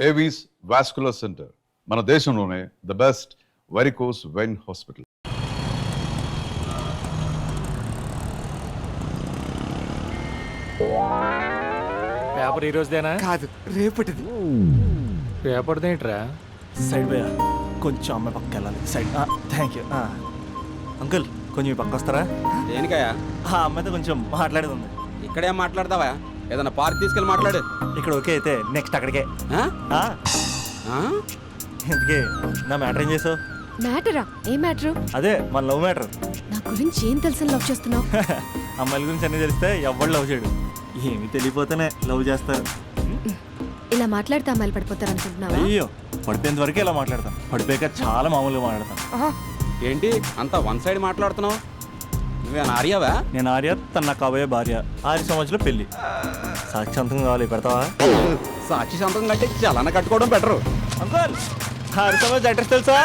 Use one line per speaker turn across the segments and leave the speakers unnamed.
Avis vascular centre, మన దేశంలోనే the best varicose vein hospital.
Paper ఈ రోజుదేనా?
కాదు, రేపటిది.
పేపర్ దేంట్రా?
సైడ్ పోయా, కొంచెం అమ్మాయి పక్క వెళ్ళాలి. సైడ్. Thank you. అంకుల్, కొంచెం ఈ పక్క వస్తారా?
దేనికయ్యా?
ఆ అమ్మాయితో కొంచెం మాట్లాడేది ఉంది.
ఇక్కడేం మాట్లాడతావా? ఏదైనా పార్క్ తీసుకెళ్ళి మాట్లాడు.
ఇక్కడ ఓకే అయితే నెక్స్ట్ అక్కడికే.
ఆ? ఆ?
ఎందుకే నా మ్యాటర్ ఏం చేసావు?
మ్యాటరా? ఏ మ్యాటరు?
అదే మన లవ్ మ్యాటర్.
నా గురించి ఏం తెలుసు లవ్ చేస్తున్నావు?
అమ్మాయిల గురించి అన్నీ తెలిస్తే ఎవడు లవ్ చేయడు. ఏమి తెలియపోతేనే లవ్ చేస్తారు.
ఇలా మాట్లాడితే అమ్మాయిలు పడిపోతారు అనుకుంటున్నావా?
అయ్యో, పడిపోయేంత వరకే ఇలా మాట్లాడతాను. పడిపోయాక చాలా మామూలుగా మాట్లాడతాను.
ఏంటి అంతా వన్ సైడ్ మాట్లాడుతున్నావు? నువ్వేనా ఆర్యావా?
నేను ఆర్య, తన నా కాబోయే భార్య. 6 సంవత్సరాలు పెళ్లి. సాక్షాంతం కావాలి, పెడతావా?
సాక్షి సంతకం కంటే చలన కట్టుకోవడం బెటరు.
అంకుల్, 6 సంవత్సరాలు అడ్రస్ తెలుసా?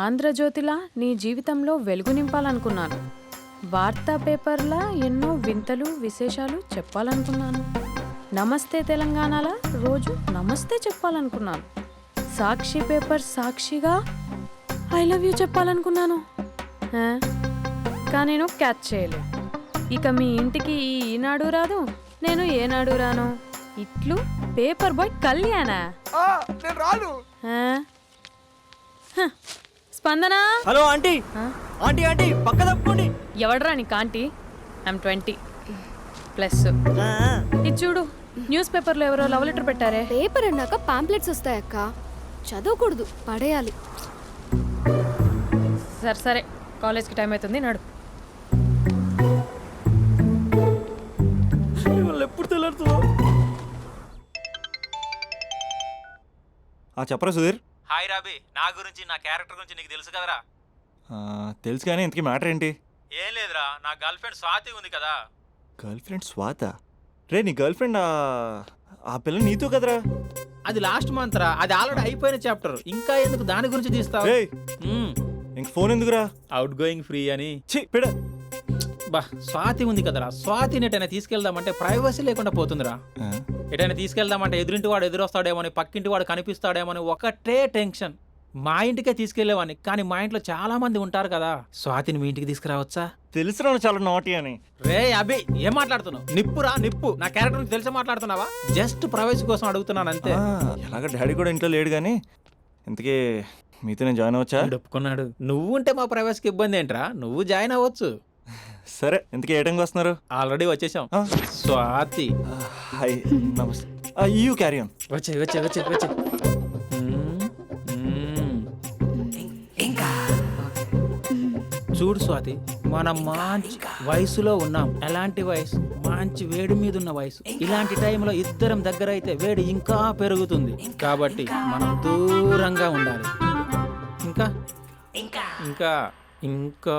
ఆంధ్రజ్యోతిలా నీ జీవితంలో వెలుగు నింపాలనుకున్నాను. వార్తా పేపర్లా ఎన్నో వింతలు విశేషాలు చెప్పాలనుకున్నాను. నమస్తే తెలంగాణలా రోజు నమస్తే చెప్పాలనుకున్నాను. సాక్షి పేపర్ సాక్షిగా ఐ లవ్ యూ చెప్పాలనుకున్నాను. కానీ నేను క్యాచ్ చేయలేదు. ఇక మీ ఇంటికి ఈనాడు రాదు, నేను ఏనాడు రాను. ఇట్లు పేపర్ బాయ్ కళ్యాణా? స్పందన.
Hello aunty. ఆంటీ ఆంటీ పక్క తప్పుకోండి.
ఎవడరా నీకు ఆంటీ? ఐమ్ 20+. ఇది చూడు, న్యూస్ పేపర్లో ఎవరో లవ్ లెటర్ పెట్టారే.
పేపర్ అన్నాక పాంప్లెట్స్ వస్తాయక్క, చదవకూడదు, పడేయాలి.
సరే సరే, కాలేజ్కి టైం అవుతుంది, నడు.
ఎప్పుడు తెల్లారుతుందో. చెప్పరా సుధీర్?
హాయ్ రాబీ, నా గురించి నా క్యారెక్టర్ గురించి నీకు తెలుసు కదరా?
తెలుసు కానీ ఇంతకీ మ్యాటర్ ఏంటి?
ఏం లేదురా, నా గర్ల్ ఫ్రెండ్ స్వాతి ఉంది కదా.
గర్ల్ ఫ్రెండ్ స్వాత? రే, నీ గర్ల్ ఫ్రెండ్ ఆ పిల్ల నీతో కదరా?
అది లాస్ట్ మంత్ రా, అది ఆల్రెడీ అయిపోయిన చాప్టర్. ఇంకా ఎందుకు దాని గురించి తీస్తావు?
ఇంక ఫోన్ ఎందుకురా?
అవుట్ గోయింగ్ ఫ్రీ అని.
పిడ
బా, స్వాతి ఉంది కదరా, స్వాతిని ఎటైనా తీసుకెళ్దామంటే ప్రైవసీ లేకుండా పోతుందిరా. ఎటైనా తీసుకెళ్దామంటే ఎదురింటి వాడు ఎదురొస్తాడేమోని, పక్కింటి వాడు కనిపిస్తాడేమోని ఒకటే టెన్షన్. మా ఇంటికే తీసుకెళ్లేవాడిని, కానీ మా ఇంట్లో చాలా మంది ఉంటారు కదా. స్వాతిని మీ ఇంటికి తీసుకురావచ్చా?
తెలుసురా చాలా నాటి అని.
రే అభి, ఏం మాట్లాడుతున్నావు? నిప్పురా నిప్పు. నా క్యారెక్టర్ నుంచి తెలిసి మాట్లాడుతున్నావా? జస్ట్ ప్రైవసీ కోసం అడుగుతున్నాను అంతే.
ఎలాగ డాడీ కూడా ఇంట్లో లేడు కానీ ఇంతకీ మీతో నేను జాయిన్ అవ్వచ్చా?
ఒప్పుకున్నాడు. నువ్వు ఉంటే మా ప్రైవసీకి ఇబ్బంది ఏంట్రా, నువ్వు జాయిన్ అవ్వచ్చు.
సరే, ఇంతకీ ఏ టైంకి వస్తున్నారు?
ఆల్రెడీ వచ్చేసాం. స్వాతి
హాయ్, నమస్తే. You carry on.
వచ్చే వచ్చే వచ్చే వచ్చే. చూడు స్వాతి, మనం మంచి వయసులో ఉన్నాం. ఎలాంటి వయసు? మంచి వేడి మీద ఉన్న వయసు. ఇలాంటి టైంలో ఇద్దరం దగ్గర అయితే వేడి ఇంకా పెరుగుతుంది. కాబట్టి మనం దూరంగా ఉండాలి. ఇంకా ఇంకా ఇంకా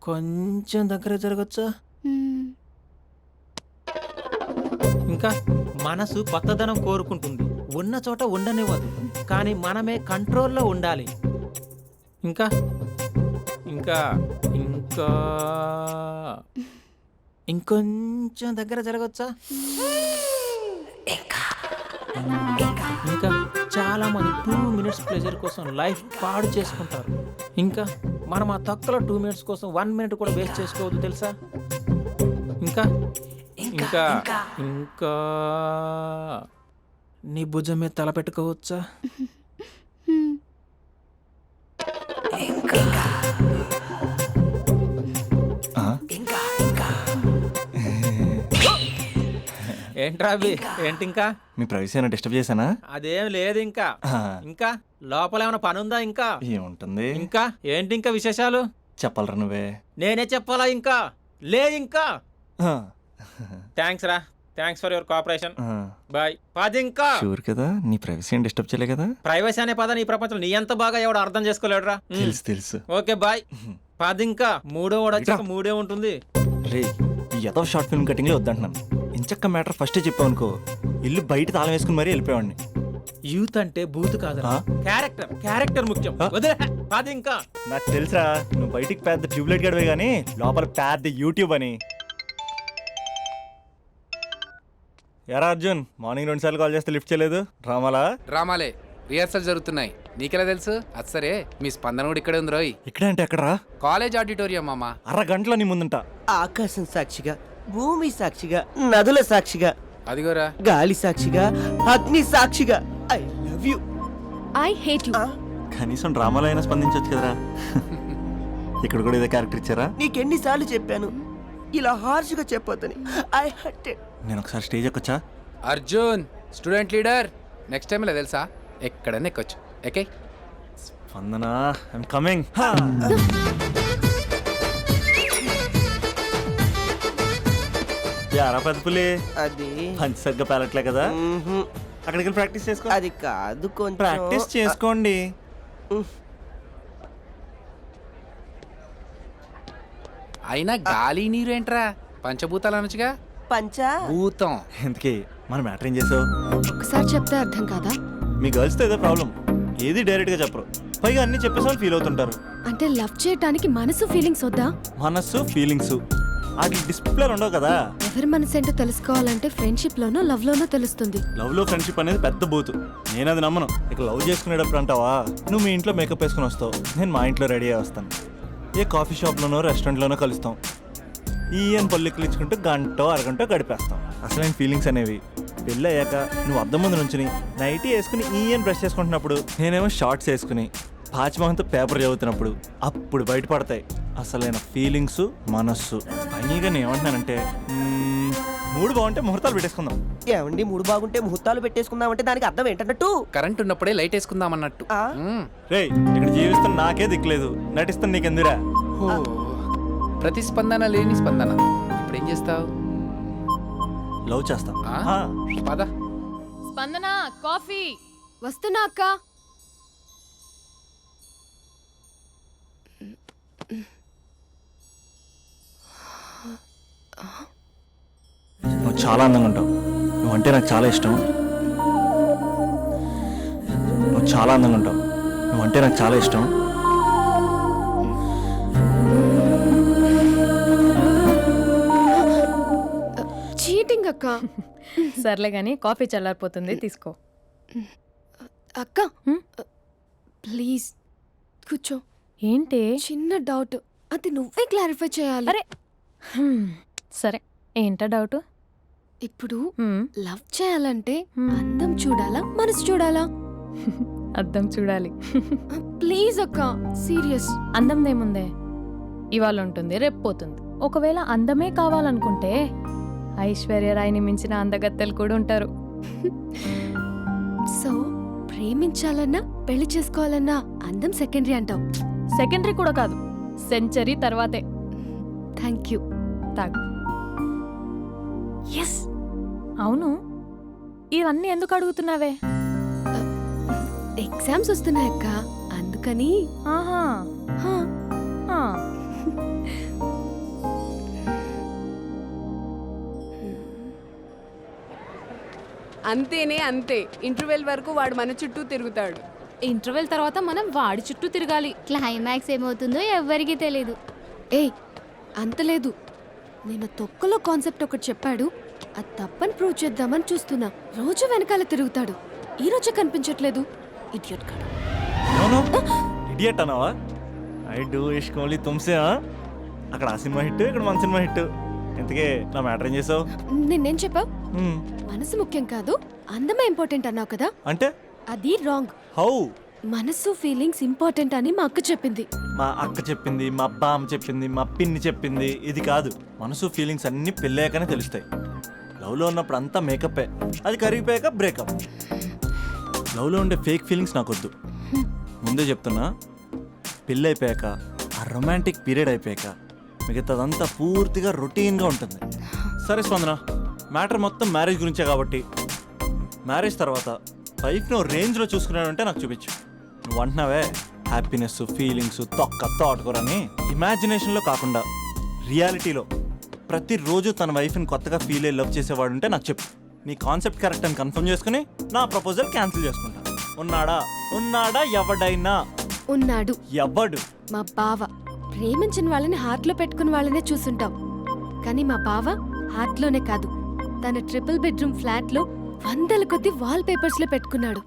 కొంచెం దగ్గర జరగచ్చా? ఇంకా మనసు కొత్తదనం కోరుకుంటుంది, ఉన్న చోట ఉండనివ్వదు, కానీ మనమే కంట్రోల్లో ఉండాలి. ఇంకా ఇంకా ఇంకా ఇంకొంచెం దగ్గర జరగచ్చా? ఇంకా చాలా మంది 2 minutes ప్లెజర్ కోసం లైఫ్ పాడు చేసుకుంటారు. ఇంకా మనం ఆ తక్కువ 2 minutes కోసం 1 minute కూడా వేస్ట్ చేసుకోవద్దు, తెలుసా? ఇంకా ఇంకా ఇంకా నీ భుజం మీద తల పెట్టుకోవచ్చా? ఏంట్రా అవి? ఏంటి ఇంకా?
మీ ప్రైవసీ ఏమైనా డిస్టర్బ్ చేశానా?
అదేం లేదు. ఇంకా ఇంకా లోపల ఏమైనా పని ఉందా? ఇంకా
ఏముంటుంది?
ఇంకా ఏంటి ఇంకా విశేషాలు?
చెప్పాలరా నువ్వే.
నేనే చెప్పాలా? ఇంకా లే. ఇంకా థ్యాంక్స్ రా, thanks for your cooperation. Bye. పది ఇంకా
షూర్ కదా, నీ ప్రైవసీ డిస్టర్బ్ చేయలే కదా?
ప్రైవసీ అనే పదాన్ని ఈ ప్రపంచంలో నీ ఎంత బాగా ఎవడు అర్థం చేసుకోలేడురా.
తెలుసు తెలుసు.
Okay bye. పది ఇంకా మూడో వాడు వచ్చాక మూడే ఉంటుంది.
రే, ఈ ఎదో షార్ట్ ఫిల్మ్ కటింగ్లో వద్దంటున్నాను. ఇంచక్క మ్యాటర్ ఫస్టే చెప్పావు అనుకో, ఇల్లు బయట తాళం వేసుకుని మరీ వెళ్ళిపోయాడిని.
యూత్ అంటే బూత్ కాదు, క్యారెక్టర్ ముఖ్యం. వదిలే. పది ఇంకా.
నాకు తెలుసా, నువ్వు బయటికి పెద్ద ట్యూబ్లైట్ గడివే కానీ లోపల పెద్ద యూట్యూబ్ అని. ఎరా అర్జున్, మార్నింగ్ 2 సార్లు కాల్ చేస్తే లిఫ్ట్ చేయలేదు. రామాలా?
డ్రామాలే, రిహార్సల్ జరుగుతున్నాయి. నీకెలా తెలుసు? అది సరే, మీ స్పందన కూడా ఇక్కడే ఉంది రోయ్.
ఇక్కడ అంటే ఎక్కడరా?
కాలేజ్ ఆడిటోరియం మామా.
అరగంటలో నీ ముందుంట.
ఆకాశం సాక్షిగా, భూమి సాక్షిగా, నదుల సాక్షిగా,
అదిగోరా
గాలి సాక్షిగా, అగ్ని సాక్షిగా, I love you.
I hate you.
కనీసం డ్రామాలో అయినా స్పందించవచ్చు కదరా. ఇక్కడ కూడా ఇదే క్యారెక్టర్ ఇచ్చారా?
నీకెన్నిసార్లు చెప్పాను ఇలా హార్ష్గా చెప్పొద్దని. I hurted.
నేను ఒకసారి స్టేజ్ ఎక్కొచ్చా?
Arjun student leader. Next time ఇలా తెలుసా, ఎక్కడన్నా ఎక్కొచ్చు. Okay
Spandana, I'm coming. యారా పెద్ద పులి,
అది
పంచి సరిగ్గా పేలట్లే కదా? అక్కడికి వెళ్ళి ప్రాక్టీస్ చేసుకో.
అది కాదు, కొంచెం
ప్రాక్టీస్ చేసుకోండి.
అయినా గాలి నీరు ఏంట్రా, పంచభూతాలు అనొచ్చుగా.
పంచా
భూతం.
ఎందుకే మన మ్యాటర్ ఏం చేసావు?
ఒకసారి చెప్తే అర్థం కాదా?
మీ గర్ల్స్తో ఏదో ప్రాబ్లం, ఏది డైరెక్ట్గా చెప్పరు, పైగా అన్ని చెప్పేసి వాళ్ళు ఫీల్ అవుతుంటారు.
అంటే లవ్ చేయడానికి మనసు ఫీలింగ్స్ వద్దా?
మనస్సు ఫీలింగ్స్ వాటి డిస్ప్లేలు ఉండవు కదా.
ఎవరి మనసు ఏంటో తెలుసుకోవాలంటే ఫ్రెండ్షిప్ లోనో లవ్ లోనో తెలుస్తుంది.
లవ్ లో ఫ్రెండ్షిప్ అనేది పెద్ద బూతు, నేను అది నమ్మను. ఇక లవ్ చేసుకునేటప్పుడు అంటావా, నువ్వు మీ ఇంట్లో మేకప్ వేసుకుని వస్తావు, నేను మా ఇంట్లో రెడీ అయ్యి వస్తాను. ఏ కాఫీ షాప్లోనో రెస్టారెంట్లోనో కలుస్తాం, ఈయన పల్లెక్కులు ఇచ్చుకుంటూ గంట అరగంట గడిపేస్తాం. అసలైన ఫీలింగ్స్ అనేవి పెళ్ళి అయ్యాక నువ్వు అద్దం ముందు నుంచుని నైటీ వేసుకుని ఈయన బ్రష్ చేసుకుంటున్నప్పుడు, నేనేమో షార్ట్స్ వేసుకుని పాచిమహంతో పేపర్ చదువుతున్నప్పుడు అప్పుడు బయటపడతాయి అసలైన ఫీలింగ్స్, మనస్సు. ఫైనల్గా నేను ఏమంటున్నానంటే, మూడు బాగుంటే ముహూర్తాలు పెట్టేసుకుందాం.
ఏమండి, మూడు బాగుంటే ముహూర్తాలు పెట్టేసుకుందామంటే దానికి అర్థం ఏంటన్నట్టు?
కరెంట్ ఉన్నప్పుడే లైట్ వేసుకుందాం అన్నట్టు.
రేయ్, ఇక్కడ జీవిస్తున్న నాకే దిక్కులేదు, నటిస్తున్న నీకెందురా?
ప్రతిస్పందన లేని స్పందన. ఇప్పుడు ఏం చేస్తావు?
లవ్ చేస్తా.
పద.
స్పందన, కాఫీ.
వస్తున్నా అక్క.
నువ్వు చాలా అందంగా ఉంటావు, నువ్వంటే నాకు చాలా ఇష్టం. నువ్వు చాలా అందంగా ఉంటావు, నువ్వంటే నాకు చాలా ఇష్టం.
చీటింగ్ అక్క.
సర్లే గాని కాఫీ చల్లారిపోతుంది, తీసుకో.
అక్క ప్లీజ్ కూర్చో.
ఏంటి?
చిన్న డౌట్, అది నువ్వే క్లారిఫై చేయాలి.
అరే సరే, ఏంటా డౌట్?
ఇప్పుడు లవ్ చేయాలంటే అందం చూడాలా, మనసు చూడాలా?
అద్దం చూడాలి.
ప్లీజ్ అక్క, సీరియస్.
అందందేముందే, ఇవాళ ఉంటుంది రేపు పోతుంది. ఒకవేళ అందమే కావాలనుకుంటే ఐశ్వర్య రాయ్ని మించిన అందగత్తెలు కూడా ఉంటారు.
సో ప్రేమించాలన్నా పెళ్లి చేసుకోవాలన్నా అందం సెకండరీ అంటావు?
సెకండరీ కూడా కాదు, సెంచరీ తర్వాతే.
Thank you.
తాగు.
ఎస్.
అవును, ఇవన్నీ ఎందుకు అడుగుతున్నావే?
ఎగ్జామ్స్ వస్తున్నాయి అక్క, అందుకని.
ఆహా.
హా.
ఆ.
అంతేనే అంతే. ఇంటర్వెల్ వరకు వాడు మన చుట్టూ తిరుగుతాడు.
ఇంటర్వెల్ తర్వాత మనం వాడి చుట్టూ తిరగాలి.
క్లైమాక్స్ ఏమవుతుందో ఎవ్వరికీ తెలీదు. ఏయ్, అంత లేదు. నేను తొక్కలో కాన్సెప్ట్ ఒకటి చెప్పాడు, అది తప్పని ప్రూవ్ చేద్దామని చూస్తున్నా. రోజు వెనకాల తిరుగుతాడు, ఈ రోజే కనిపించట్లేదు. ఇడియట్ కాడు.
ఇడియట్ అన్నావా? ఐ డూ ఇష్క్ ఓన్లీ తుమ్సే. అక్కడ ఆ సినిమా హిట్, ఇక్కడ మన సినిమా హిట్. ఇంతకే నా మ్యాటర్ ఏం చేసావు?
నిన్నేం చెప్పావు? మనసు ముఖ్యం కాదు, అందమే ఇంపార్టెంట్ అన్నావు కదా.
అంటే
అది రాంగ్.
హౌ?
మనసు ఫీలింగ్స్ ఇంపార్టెంట్ అని మా అక్క చెప్పింది.
మా అక్క చెప్పింది, మా బామ్మ చెప్పింది, మా పిన్ని చెప్పింది. ఇది కాదు, మనసు ఫీలింగ్స్ అన్ని పెళ్ళాకనే తెలుస్తాయి. లవ్లో ఉన్నప్పుడు అంతా మేకప్పే, అది కరిగిపోయాక బ్రేకప్. లవ్లో ఉండే ఫేక్ ఫీలింగ్స్ నాకొద్దు. ముందే చెప్తున్నా, పెళ్ళి అయిపోయాక, ఆ రొమాంటిక్ పీరియడ్ అయిపోయాక మిగతాదంతా పూర్తిగా రొటీన్గా ఉంటుంది. సరే స్పందన, మ్యాటర్ మొత్తం మ్యారేజ్ గురించే కాబట్టి మ్యారేజ్ తర్వాత వైఫ్ని ఓ రేంజ్లో చూసుకున్నాడంటే నాకు చూపించు. నువ్వు అంటున్నావే హ్యాపీనెస్ ఫీలింగ్స్ తోటకూరని, ఇమాజినేషన్లో కాకుండా రియాలిటీలో ప్రతిరోజు తన వైఫ్ని కొత్తగా ఫీల్ అయ్యి లవ్ చేసేవాడు ఉంటే నాకు చెప్పు. నీ కాన్సెప్ట్ కరెక్ట్ అని కన్ఫర్మ్ చేసుకుని నా ప్రపోజల్ క్యాన్సిల్ చేసుకుంటా. ఉన్నాడా ఎవడైనా?
ఉన్నాడు.
ఎవడు?
మా బావ. ప్రేమించిన వాళ్ళని హార్ట్లో పెట్టుకున్న వాళ్ళనే చూసుంటాం, కానీ మా బావ హార్ట్లోనే కాదు, తన ట్రిపుల్ బెడ్రూమ్ ఫ్లాట్లో 100ల కొద్ది వాల్ పేపర్స్ లో పెట్టుకున్నాడు.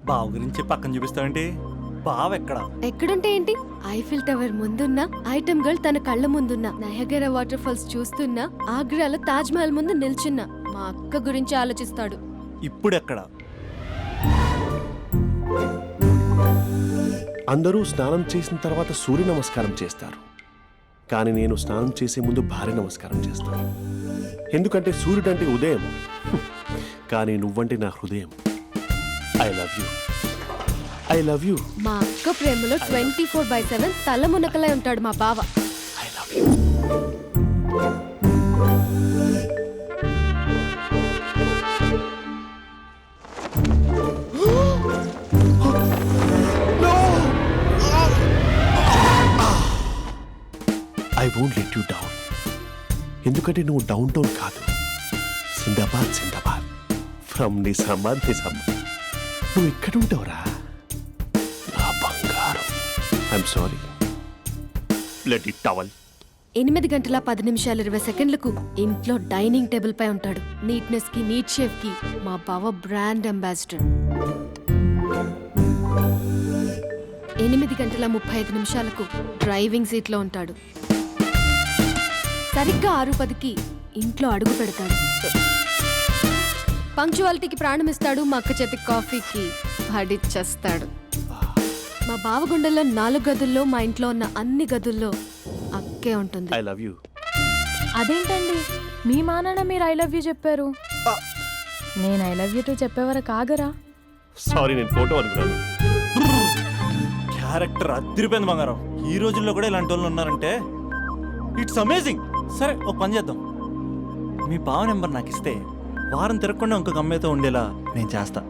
బావ గురించి పక్కన చూపిస్తావేంటి? బావ
ఎక్కడుంటే ఏంటి? ఐఫిల్ టవర్ ముందున్న ఐటమ్ గర్ల్ తన కళ్ళ ముందున్న నయగరా వాటర్ ఫాల్స్ చూస్తున్నా, ఆగ్రాలో తాజ్ మహల్ ముందు నిల్చున్నా మా అక్క గురించి ఆలోచిస్తాడు.
ఇప్పుడు ఎక్కడ?
అందరూ స్నానం చేసిన తర్వాత సూర్య నమస్కారం చేస్తారు, కానీ నేను స్నానం చేసే ముందు భార్య నమస్కారం చేస్తాను. ఎందుకంటే సూర్యుడు అంటే ఉదయం, కానీ నువ్వంటే నా హృదయం. I love you, I love you.
మా అక్క ప్రేమలో 24/7 తల మునకలై ఉంటాడు మా బావ.
I love you. I won't let you down. ఎందుకంటే నువ్వు డౌన్ టౌన్ కాదు, జిందాబాద్ జిందాబాద్ ఫ్రమ్ నిజామాబాద్ నిజామాబాద్. నువ్వు ఇక్కడ ఉంటావురా నా బంగారం. I'm sorry, let it towel.
8 గంటల 10 నిమిషాలు 20 సెకండ్లకు ఇంట్లో డైనింగ్ టేబుల్ పై ఉంటాడు. నీట్నెస్ కి నీట్ షేఫ్ కి మా బావ బ్రాండ్ అంబాసిడర్. 8 గంటల 35 నిమిషాలకు డ్రైవింగ్ సీట్ లో ఉంటాడు. సరిగ్గా 6:10కి ఇంట్లో అడుగు పెడతాడు. పంక్చువాలిటీకి ప్రాణం ఇస్తాడు. మా అక్క చేతి కాఫీకి పడిచ్చేస్తాడు. మా బావ గుండెల్లో 4 గదుల్లో, మా ఇంట్లో ఉన్న అన్ని గదుల్లో అక్కే ఉంటుంది.
I love you.
అదేంటండి మీ మానాన్న మీరు ఐ లవ్ యూ చెప్పారు, నేను ఐ లవ్ యూ టు చెప్పేవరకు ఆగరా?
సారీ, నేను ఫోటో అనుకున్నాను.
క్యారెక్టర్ అదిరిపోయింది బంగారం. ఈ రోజుల్లో కూడా ఇలాంటి వాళ్ళు ఉన్నారంటే ఇట్స్ అమేజింగ్. సరే ఒక పని చేద్దాం, మీ బావ నెంబర్ నాకు ఇస్తే వారం తిరగకుండా ఇంకొక అమ్మాయితో ఉండేలా నేను చేస్తా.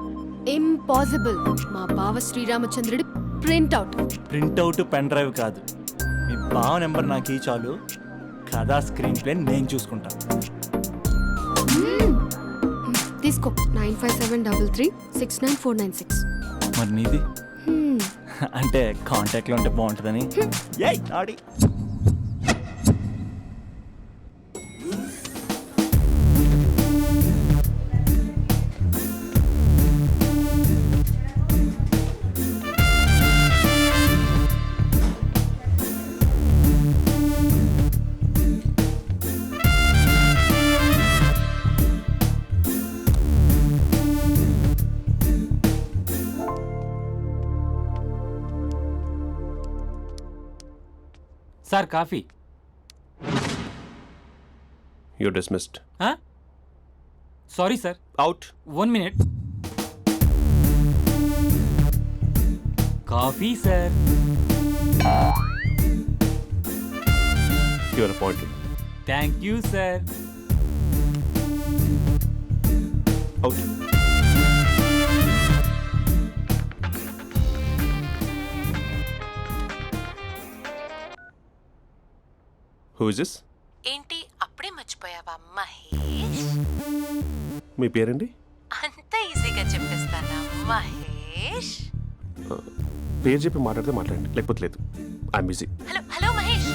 ఇంపాసిబుల్. మా బావ శ్రీరామచంద్రుడి ప్రింట్అవుట్.
ప్రింట్అవుట్ పెన్ డ్రైవ్ కాదు, మీ బావ నెంబర్ నాకు ఈ చాలు. కథా స్క్రీన్ ప్లే నేను చూసుకుంటా.
తీసుకో. 9573369496.
మరి నీది? అంటే కాంటాక్ట్లో ఉంటే బాగుంటుందని. ఏయ్ ఆడి
sir coffee.
You're dismissed.
Sorry sir.
Out.
1 minute. Coffee sir.
You are appointed.
Thank you sir.
Out. Who is this?
ఏంటి అప్పుడే మర్చిపోయావా మహేష్?
మీ పేరండి?
అంత ఈజీగా చెప్పేస్తానా మహేష్?
పేరు చెప్పి మాట్లాడితే మాట్లాడండి, లేకపోతే లేదు. I'm busy.
Hello hello Mahesh.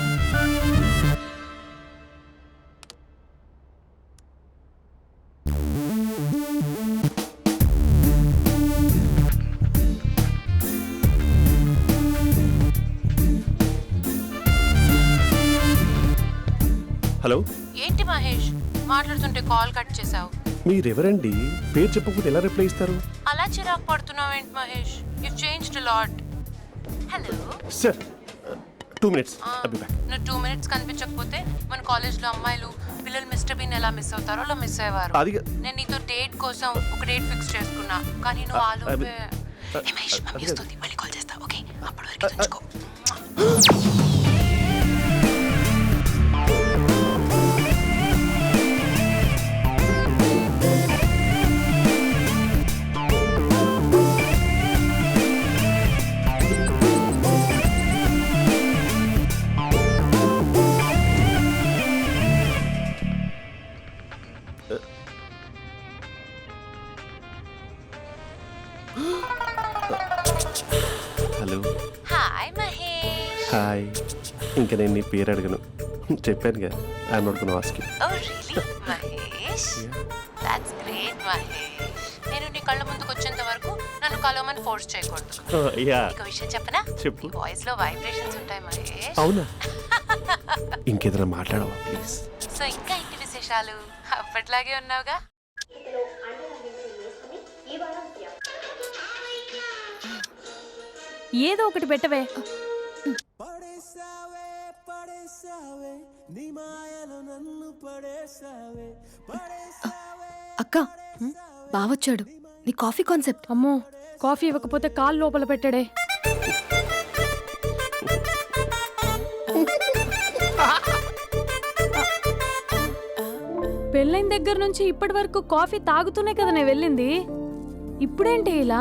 Hello.
ఏంటి మహేష్ మాట్లాడుతుంటే కాల్ కట్ చేసావు?
మీరెవరండి? పేరు చెప్పకపోతే ఎలా రిప్లై ఇస్తారు?
అలా చిరాకు పడుతున్నావేంటి Mahesh? You changed a lot. Hello
sir, 2 minutes. I'll be back.
నువ్వు 2 minutes కనిపించకపోతే మన కాలేజ్లో అమ్మాయిలు పిల్లలు మిస్టర్ బీన్ ఎలా మిస్ అవుతారో అలా మిస్ అయ్యేవారు.
అది
నేను నీతో డేట్ కోసం ఒక డేట్ ఫిక్స్ చేసుకున్నా, కానీ నువ్వు ఆలోపే. మహేష్ మమ్మీ వస్తుంది, మళ్ళీ కాల్ చేస్తా. ఓకే, అప్పటి వరకు ఉంచుకో.
ఇంకా నేను నీ పేరు అడగను. చెప్పాను కదా, I'm not gonna ask you.
Oh really Mahesh, that's great Mahesh. నేను నీ కళ్ళ ముందుకు వచ్చేంత వరకు నన్ను కలవమని ఫోర్స్ చేయకూడదు.
యా,
ఒక విషయం చెప్పనా?
చెప్పు.
నీ వాయిస్ లో వైబ్రేషన్స్ ఉంటాయి మహేష్.
అవునా? ఇంకేదైనా మాట్లాడవా ప్లీజ్?
సో ఇంకా ఇంటి విశేషాలు అప్పట్లాగే ఉన్నావుగా. ఏదో ఒకటి పెట్టవే.
అక్క బావొచ్చాడు. నీ కాఫీ కాన్సెప్ట్.
అమ్మో, కాఫీ ఇవ్వకపోతే కాలు లోపల పెట్టాడే. పెళ్ళైన దగ్గర నుంచి ఇప్పటి వరకు కాఫీ తాగుతూనే కదా నేను వెళ్ళింది. ఇప్పుడేంటి ఇలా?